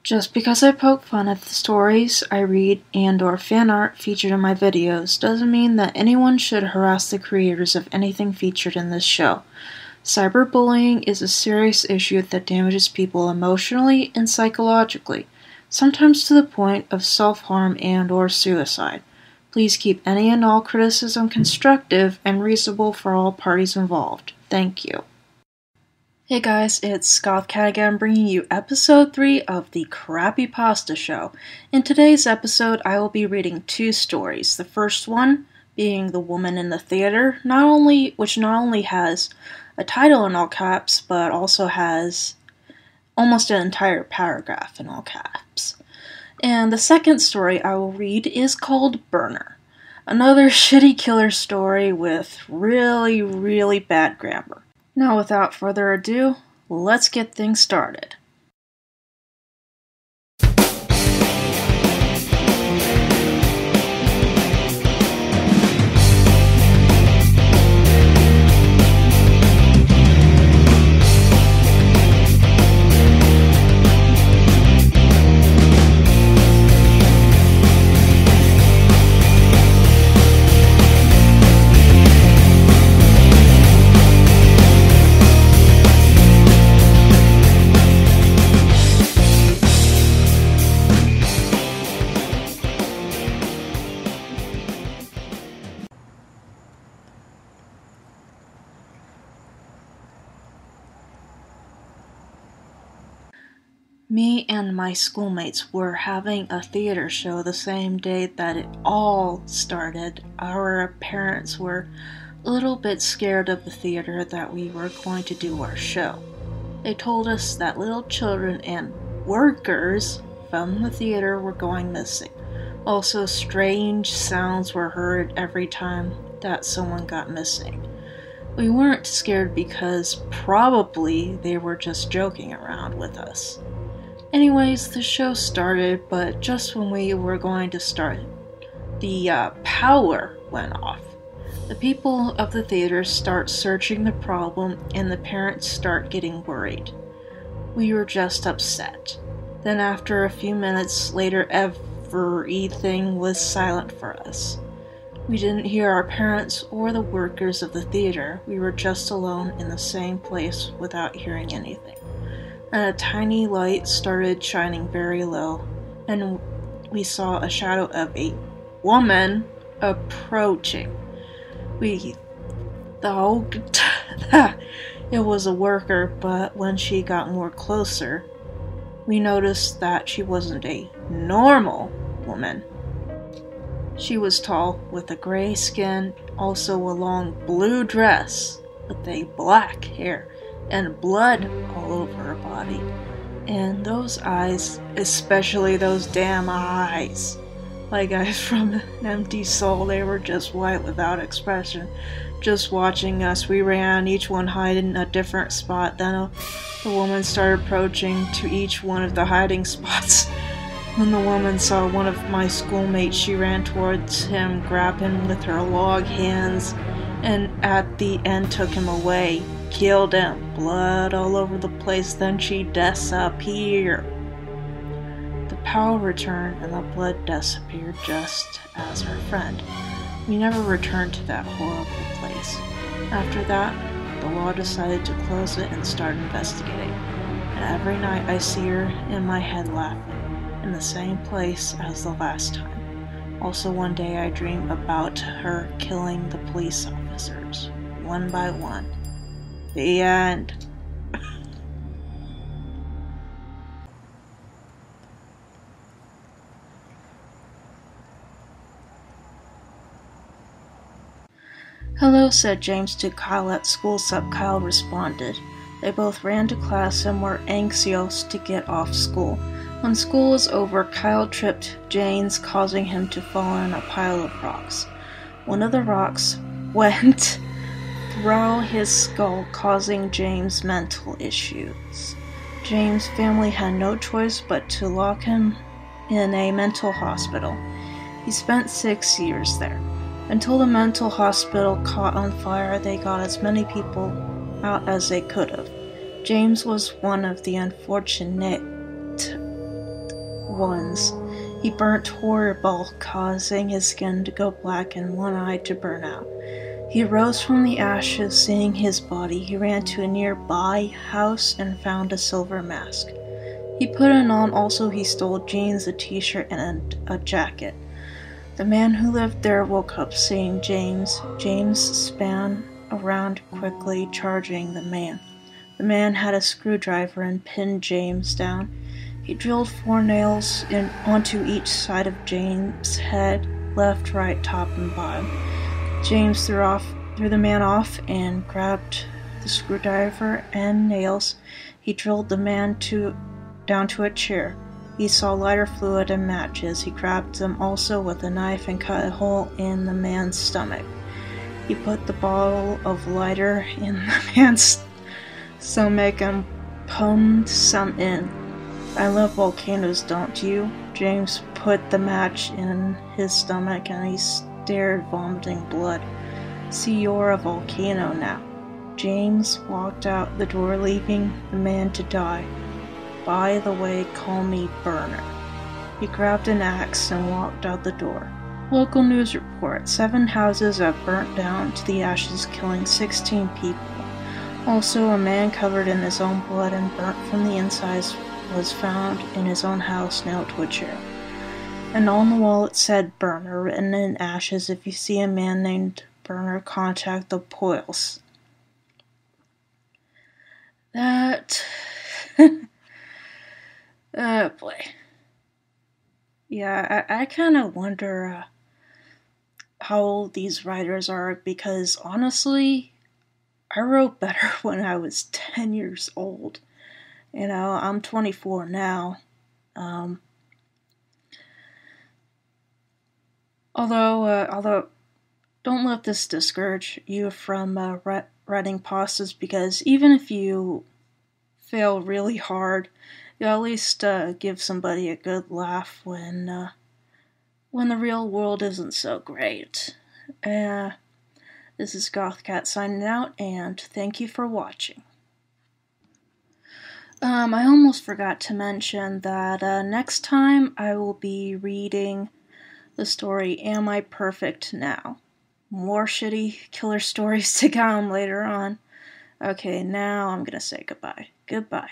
Just because I poke fun at the stories I read and/or fan art featured in my videos doesn't mean that anyone should harass the creators of anything featured in this show. Cyberbullying is a serious issue that damages people emotionally and psychologically, sometimes to the point of self-harm and/or suicide. Please keep any and all criticism constructive and reasonable for all parties involved. Thank you. Hey guys, it's Gothcat again, bringing you episode 3 of the Crappypasta show. In today's episode, I will be reading 2 stories. The first one being The Woman in the Theater, which not only has a title in all caps, but also has almost an entire paragraph in all caps. And the second story I will read is called Burner. Another shitty killer story with really, really bad grammar. Now, without further ado, let's get things started. Me and my schoolmates were having a theater show the same day that it all started. Our parents were a little bit scared of the theater that we were going to do our show. They told us that little children and workers from the theater were going missing. Also, strange sounds were heard every time that someone got missing. We weren't scared because probably they were just joking around with us. Anyways, the show started, but just when we were going to start, the power went off. The people of the theater start searching the problem, and the parents start getting worried. We were just upset. Then after a few minutes later, everything was silent for us. We didn't hear our parents or the workers of the theater. We were just alone in the same place without hearing anything. And a tiny light started shining very low, and we saw a shadow of a woman approaching. We thought that it was a worker, but when she got more closer, we noticed that she wasn't a normal woman. She was tall, with a gray skin, also a long blue dress, with a black hair, and blood all over her body. And those eyes, especially those damn eyes. Like eyes from an empty soul, they were just white without expression. Just watching us, we ran, each one hiding in a different spot. Then the woman started approaching to each one of the hiding spots. When the woman saw one of my schoolmates, she ran towards him, grabbed him with her long hands, and at the end took him away. Killed him. Blood all over the place, then she disappeared. The power returned and the blood disappeared just as her friend. We never returned to that horrible place. After that, the law decided to close it and start investigating. And every night I see her in my head laughing, in the same place as the last time. Also one day I dream about her killing the police officers, one by one. The end. Hello, said James to Kyle at school. Sup, Kyle responded. They both ran to class and were anxious to get off school. When school was over, Kyle tripped James, causing him to fall in a pile of rocks. One of the rocks went through his skull, causing James mental issues. James' family had no choice but to lock him in a mental hospital. He spent 6 years there. Until the mental hospital caught on fire, they got as many people out as they could have. James was one of the unfortunate ones. He burnt horrible, causing his skin to go black and one eye to burn out. He rose from the ashes, seeing his body. He ran to a nearby house and found a silver mask. He put it on. Also, he stole jeans, a t-shirt, and a jacket. The man who lived there woke up, seeing James. James span around quickly, charging the man. The man had a screwdriver and pinned James down. He drilled 4 nails onto each side of James' head, left, right, top, and bottom. James threw the man off and grabbed the screwdriver and nails. He drilled the man down to a chair. He saw lighter fluid and matches. He grabbed them also with a knife and cut a hole in the man's stomach. He put the bottle of lighter in the man's stomach and pumped some in. I love volcanoes, don't you? James put the match in his stomach and he stared, vomiting blood. See, you're a volcano now. James walked out the door, leaving the man to die. By the way, call me Burner. He grabbed an axe and walked out the door. Local news report: 7 houses have burnt down to the ashes, killing 16 people. Also, a man covered in his own blood and burnt from the insides was found in his own house, nailed to a chair. And on the wall it said Burner, written in ashes. If you see a man named Burner, contact the police. That... oh boy. Yeah, I kind of wonder how old these writers are, because honestly, I wrote better when I was 10 years old. You know, I'm 24 now. Although, don't let this discourage you from writing pastas, because even if you fail really hard, you at least give somebody a good laugh when the real world isn't so great. This is GothCat signing out, and thank you for watching. I almost forgot to mention that next time I will be reading the story Am I Perfect Now? More shitty killer stories to come later on. Okay, now I'm gonna say goodbye. Goodbye.